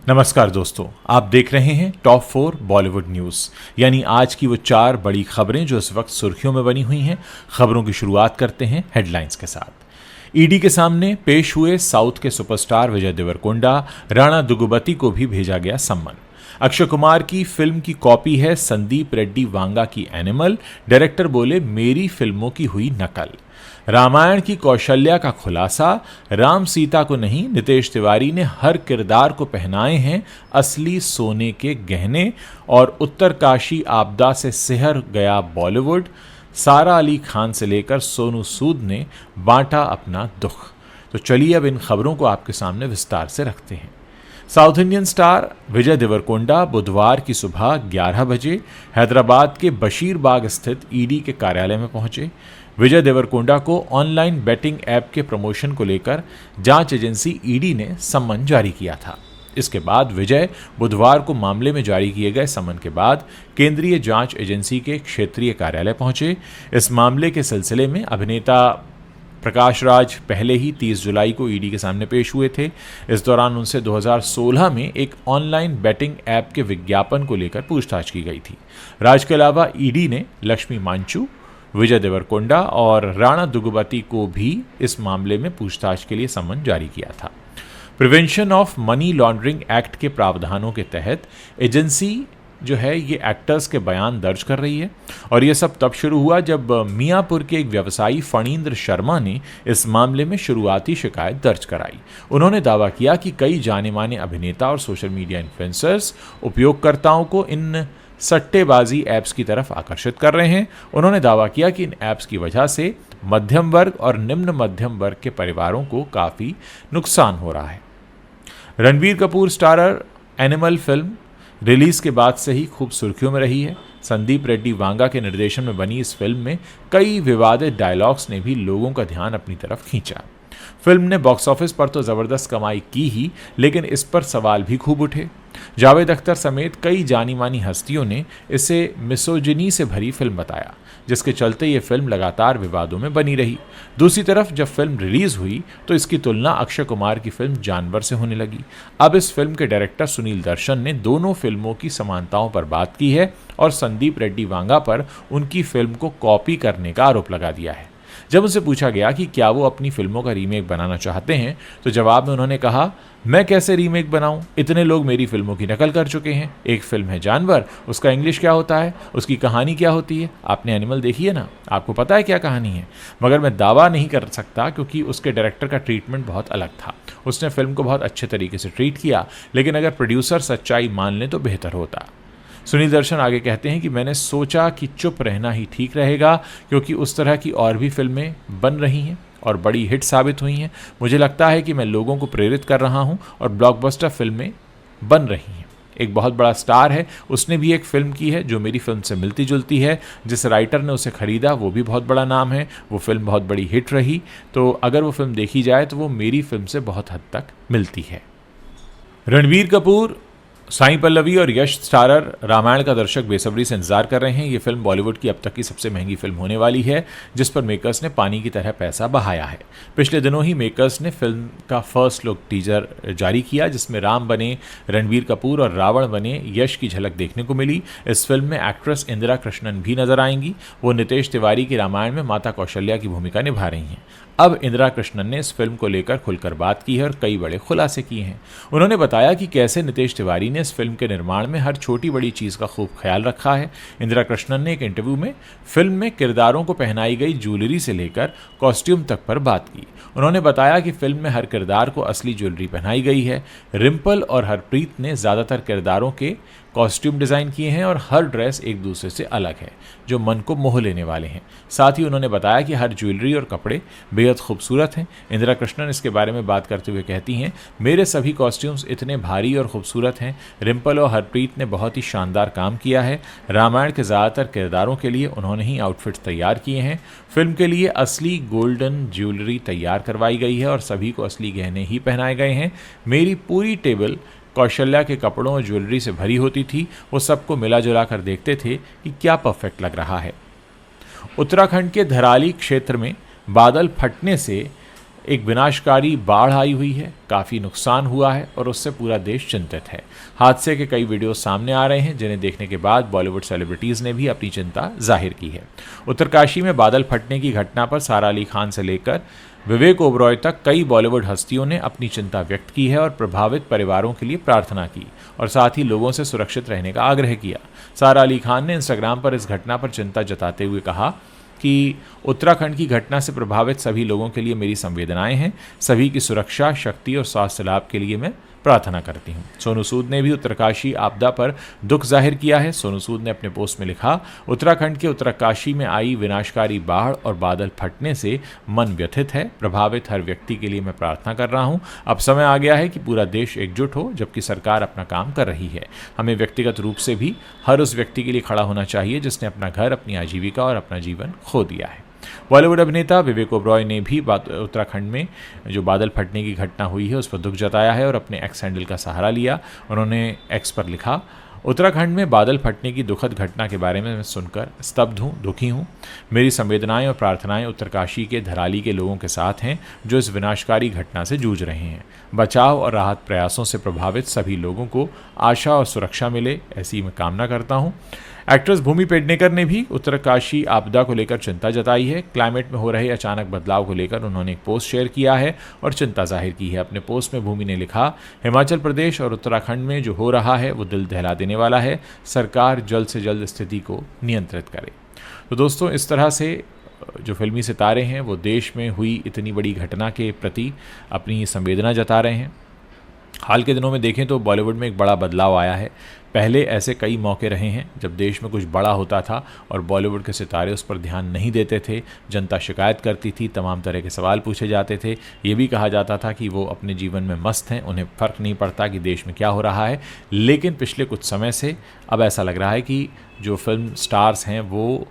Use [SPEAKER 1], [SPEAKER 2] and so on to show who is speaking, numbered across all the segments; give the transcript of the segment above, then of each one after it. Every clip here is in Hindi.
[SPEAKER 1] नमस्कार दोस्तों, आप देख रहे हैं टॉप 4 बॉलीवुड न्यूज़, यानी आज की वो 4 बड़ी खबरें जो इस वक्त सुर्खियों में बनी हुई हैं। खबरों की शुरुआत करते हैं हेडलाइंस के साथ। ईडी के सामने पेश हुए साउथ के सुपरस्टार विजय देवरकोंडा, राणा दुगुबती को भी भेजा गया सम्मन। अक्षय कुमार की फिल्म की कॉपी है संदीप रेड्डी वांगा की एनिमल, डायरेक्टर बोले मेरी फिल्मों की हुई नकल। रामायण की कौशल्या का खुलासा, राम सीता को नहीं नितेश तिवारी ने हर किरदार को पहनाए हैं असली सोने के गहने। और उत्तरकाशी आपदा से सिहर गया बॉलीवुड, सारा अली खान से लेकर सोनू सूद ने बांटा अपना दुख। तो चलिए अब इन खबरों को आपके सामने विस्तार से रखते हैं। South Indian star Vijay Deverakonda बुधवार की सुबह 11 बजे हैदराबाद के बशीरबाग स्थित ईडी के कार्यालय में पहुंचे। विजय देवरकोंडा को ऑनलाइन बेटिंग ऐप के प्रमोशन को लेकर जांच एजेंसी ईडी ने सम्मन जारी किया था। इसके बाद विजय बुधवार को मामले में जारी किए गए सम्मन के बाद केंद्रीय जांच एजेंसी के क्षेत्रीय कार्यालय पहुंचे। इस मामले के सिलसिले में अभिनेता प्रकाश राज पहले ही 30 जुलाई को ईडी के सामने पेश हुए थे। इस दौरान उनसे 2016 में एक ऑनलाइन बेटिंग ऐप के विज्ञापन को लेकर पूछताछ की गई थी। राज के अलावा ईडी ने लक्ष्मी मांचू, विजय देवरकोंडा और राणा दुगुबती को भी इस मामले में पूछताछ के लिए सम्मन जारी किया था। Prevention of money laundering act के प्रावधानों के तहत एजेंसी जो है ये एक्टर्स के बयान दर्ज कर रही है। और ये सब तब शुरू हुआ जब मियाँपुर के एक व्यवसायी फणींद्र शर्मा ने इस मामले में शुरुआती शिकायत दर्ज कराई। उन्होंने दावा किया कि कई जाने माने अभिनेता और सोशल मीडिया इन्फ्लुएंसर्स उपयोगकर्ताओं को इन सट्टेबाजी ऐप्स की तरफ आकर्षित कर रहे हैं। उन्होंने दावा किया कि इन ऐप्स की वजह से मध्यम वर्ग और निम्न मध्यम वर्ग के परिवारों को काफ़ी नुकसान हो रहा है। Ranbir Kapoor starrer animal film release के बाद से ही खूब सुर्खियों में रही है। संदीप रेड्डी वांगा के निर्देशन में बनी इस फिल्म में कई विवादित डायलॉग्स ने भी लोगों का ध्यान अपनी तरफ खींचा। फिल्म ने बॉक्स ऑफिस पर तो ज़बरदस्त कमाई की ही, लेकिन इस पर सवाल भी खूब उठे। जावेद अख्तर समेत कई जानी मानी हस्तियों ने इसे मिसोजिनी से भरी फिल्म बताया, जिसके चलते ये फिल्म लगातार विवादों में बनी रही। दूसरी तरफ जब फिल्म रिलीज हुई तो इसकी तुलना अक्षय कुमार की फिल्म जानवर से होने लगी। अब इस फिल्म के डायरेक्टर सुनील दर्शन ने दोनों फिल्मों की समानताओं पर बात की है और संदीप रेड्डी वांगा पर उनकी फिल्म को कॉपी करने का आरोप लगा दिया है। जब उनसे पूछा गया कि क्या वो अपनी फिल्मों का रीमेक बनाना चाहते हैं, तो जवाब में उन्होंने कहा, मैं कैसे रीमेक बनाऊं? इतने लोग मेरी फिल्मों की नकल कर चुके हैं। एक फिल्म है जानवर, उसका इंग्लिश क्या होता है, उसकी कहानी क्या होती है? आपने एनिमल देखी है ना, आपको पता है क्या कहानी है। मगर मैं दावा नहीं कर सकता क्योंकि उसके डायरेक्टर का ट्रीटमेंट बहुत अलग था। उसने फिल्म को बहुत अच्छे तरीके से ट्रीट किया, लेकिन अगर प्रोड्यूसर सच्चाई मान लें तो बेहतर होता। सुनील दर्शन आगे कहते हैं कि मैंने सोचा कि चुप रहना ही ठीक रहेगा, क्योंकि उस तरह की और भी फिल्में बन रही हैं और बड़ी हिट साबित हुई हैं। मुझे लगता है कि मैं लोगों को प्रेरित कर रहा हूं और ब्लॉकबस्टर फिल्में बन रही हैं। एक बहुत बड़ा स्टार है, उसने भी एक फिल्म की है जो मेरी फिल्म से मिलती जुलती है। जिस राइटर ने उसे खरीदा वो भी बहुत बड़ा नाम है, वो फिल्म बहुत बड़ी हिट रही, तो अगर वो फिल्म देखी जाए तो वो मेरी फिल्म से बहुत हद तक मिलती है। रणबीर कपूर, साई पल्लवी और यश स्टारर रामायण का दर्शक बेसब्री से इंतजार कर रहे हैं। ये फिल्म बॉलीवुड की अब तक की सबसे महंगी फिल्म होने वाली है, जिस पर मेकर्स ने पानी की तरह पैसा बहाया है। पिछले दिनों ही मेकर्स ने फिल्म का फर्स्ट लुक टीजर जारी किया, जिसमें राम बने रणबीर कपूर और रावण बने यश की झलक देखने को मिली। इस फिल्म में एक्ट्रेस इंदिरा कृष्णन भी नजर आएंगी। वो नितेश तिवारी की रामायण में माता कौशल्या की भूमिका निभा रही हैं। अब इंदिरा कृष्णन ने इस फिल्म को लेकर खुलकर बात की है और कई बड़े खुलासे किए हैं। उन्होंने बताया कि कैसे नितेश तिवारी ने इस फिल्म के निर्माण में हर छोटी बड़ी चीज़ का खूब ख्याल रखा है। इंदिरा कृष्णन ने एक इंटरव्यू में फिल्म में किरदारों को पहनाई गई ज्वेलरी से लेकर कॉस्ट्यूम तक पर बात की। उन्होंने बताया कि फिल्म में हर किरदार को असली ज्वेलरी पहनाई गई है। रिम्पल और हरप्रीत ने ज़्यादातर किरदारों के कॉस्ट्यूम डिज़ाइन किए हैं और हर ड्रेस एक दूसरे से अलग है, जो मन को मोह लेने वाले हैं। साथ ही उन्होंने बताया कि हर ज्वेलरी और कपड़े बेहद खूबसूरत हैं। इंदिरा कृष्णन इसके बारे में बात करते हुए कहती हैं, मेरे सभी कॉस्ट्यूम्स इतने भारी और खूबसूरत हैं। रिम्पल और हरप्रीत ने बहुत ही शानदार काम किया है। रामायण के ज़्यादातर किरदारों के लिए उन्होंने ही आउटफिट्स तैयार किए हैं। फिल्म के लिए असली गोल्डन ज्वेलरी तैयार करवाई गई है और सभी को असली गहने ही पहनाए गए हैं। मेरी पूरी टेबल कौशल्या के कपड़ों और ज्वेलरी से भरी होती थी। वो सबको मिला जुला कर देखते थे कि क्या परफेक्ट लग रहा है। उत्तराखंड के धराली क्षेत्र में बादल फटने से एक विनाशकारी बाढ़ आई हुई है। काफ़ी नुकसान हुआ है और उससे पूरा देश चिंतित है। हादसे के कई वीडियो सामने आ रहे हैं, जिन्हें देखने के बाद बॉलीवुड सेलिब्रिटीज़ ने भी अपनी चिंता जाहिर की है। उत्तरकाशी में बादल फटने की घटना पर सारा अली खान से लेकर विवेक ओबरॉय तक कई बॉलीवुड हस्तियों ने अपनी चिंता व्यक्त की है और प्रभावित परिवारों के लिए प्रार्थना की और साथ ही लोगों से सुरक्षित रहने का आग्रह किया। सारा अली खान ने इंस्टाग्राम पर इस घटना पर चिंता जताते हुए कहा कि उत्तराखंड की घटना से प्रभावित सभी लोगों के लिए मेरी संवेदनाएं हैं। सभी की सुरक्षा, शक्ति और स्वास्थ्य लाभ के लिए मैं प्रार्थना करती हूँ। सोनू सूद ने भी उत्तरकाशी आपदा पर दुख जाहिर किया है। सोनू सूद ने अपने पोस्ट में लिखा, उत्तराखंड के उत्तरकाशी में आई विनाशकारी बाढ़ और बादल फटने से मन व्यथित है। प्रभावित हर व्यक्ति के लिए मैं प्रार्थना कर रहा हूँ। अब समय आ गया है कि पूरा देश एकजुट हो, जबकि सरकार अपना काम कर रही है। हमें व्यक्तिगत रूप से भी हर उस व्यक्ति के लिए खड़ा होना चाहिए जिसने अपना घर, अपनी आजीविका और अपना जीवन खो दिया है। बॉलीवुड अभिनेता विवेक ओबरॉय ने भी उत्तराखंड में जो बादल फटने की घटना हुई है उस पर दुख जताया है और अपने एक्स हैंडल का सहारा लिया। उन्होंने एक्स पर लिखा, उत्तराखंड में बादल फटने की दुखद घटना के बारे में मैं सुनकर स्तब्ध हूँ, दुखी हूँ। मेरी संवेदनाएं और प्रार्थनाएं उत्तरकाशी के धराली के लोगों के साथ हैं जो इस विनाशकारी घटना से जूझ रहे हैं। बचाव और राहत प्रयासों से प्रभावित सभी लोगों को आशा और सुरक्षा मिले, ऐसी मैं कामना करता हूँ। एक्ट्रेस भूमि पेडनेकर ने भी उत्तरकाशी आपदा को लेकर चिंता जताई है। क्लाइमेट में हो रहे अचानक बदलाव को लेकर उन्होंने एक पोस्ट शेयर किया है और चिंता जाहिर की है। अपने पोस्ट में भूमि ने लिखा, हिमाचल प्रदेश और उत्तराखंड में जो हो रहा है वो दिल दहला देने वाला है। सरकार जल्द से जल्द स्थिति को नियंत्रित करे। तो दोस्तों, इस तरह से जो फिल्मी सितारे हैं वो देश में हुई इतनी बड़ी घटना के प्रति अपनी संवेदना जता रहे हैं। हाल के दिनों में देखें तो बॉलीवुड में एक बड़ा बदलाव आया है। पहले ऐसे कई मौके रहे हैं जब देश में कुछ बड़ा होता था और बॉलीवुड के सितारे उस पर ध्यान नहीं देते थे। जनता शिकायत करती थी, तमाम तरह के सवाल पूछे जाते थे। ये भी कहा जाता था कि वो अपने जीवन में मस्त हैं, उन्हें फ़र्क नहीं पड़ता कि देश में क्या हो रहा है। लेकिन पिछले कुछ समय से अब ऐसा लग रहा है कि जो फिल्म स्टार्स हैं वो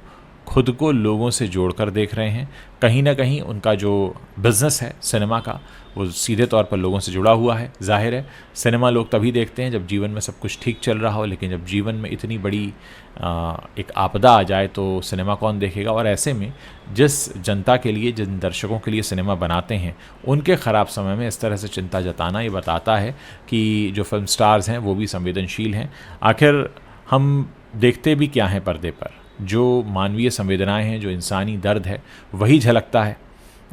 [SPEAKER 1] खुद को लोगों से जोड़कर देख रहे हैं। कहीं ना कहीं उनका जो बिज़नेस है सिनेमा का, वो सीधे तौर पर लोगों से जुड़ा हुआ है। जाहिर है सिनेमा लोग तभी देखते हैं जब जीवन में सब कुछ ठीक चल रहा हो, लेकिन जब जीवन में इतनी बड़ी एक आपदा आ जाए तो सिनेमा कौन देखेगा। और ऐसे में जिस जनता के लिए, जिन दर्शकों के लिए सिनेमा बनाते हैं, उनके ख़राब समय में इस तरह से चिंता जताना ये बताता है कि जो फिल्म स्टार्स हैं वो भी संवेदनशील हैं। आखिर हम देखते भी क्या हैं पर्दे पर, जो मानवीय संवेदनाएं हैं, जो इंसानी दर्द है, वही झलकता है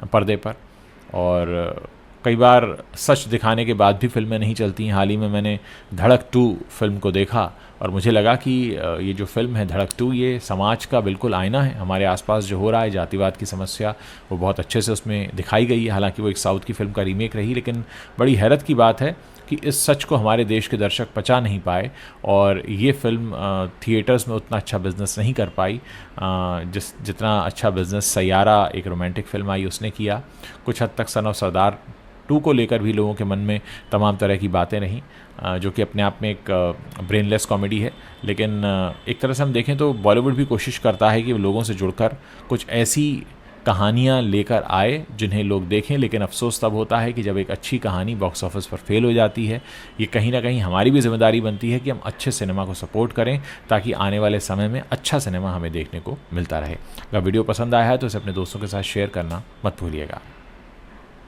[SPEAKER 1] पर्दे पर। और कई बार सच दिखाने के बाद भी फिल्में नहीं चलती हैं। हाल ही में मैंने धड़क 2 फिल्म को देखा और मुझे लगा कि ये जो फिल्म है धड़क 2, ये समाज का बिल्कुल आईना है। हमारे आसपास जो हो रहा है, जातिवाद की समस्या, वो बहुत अच्छे से उसमें दिखाई गई है। हालांकि वो एक साउथ की फिल्म का रीमेक रही, लेकिन बड़ी हैरत की बात है कि इस सच को हमारे देश के दर्शक पचा नहीं पाए और ये फिल्म थिएटर्स में उतना अच्छा बिज़नेस नहीं कर पाई जितना अच्छा बिज़नेस सैयारा, एक रोमांटिक फिल्म आई, उसने किया। कुछ हद तक सन ऑफ सरदार 2 को लेकर भी लोगों के मन में तमाम तरह की बातें रहीं, जो कि अपने आप में एक ब्रेनलेस कॉमेडी है। लेकिन एक तरह से हम देखें तो बॉलीवुड भी कोशिश करता है कि लोगों से जुड़कर कुछ ऐसी कहानियाँ लेकर आए जिन्हें लोग देखें। लेकिन अफसोस तब होता है कि जब एक अच्छी कहानी बॉक्स ऑफिस पर फेल हो जाती है। ये कहीं ना कहीं हमारी भी जिम्मेदारी बनती है कि हम अच्छे सिनेमा को सपोर्ट करें ताकि आने वाले समय में अच्छा सिनेमा हमें देखने को मिलता रहे। अगर वीडियो पसंद आया है तो इसे अपने दोस्तों के साथ शेयर करना मत भूलिएगा।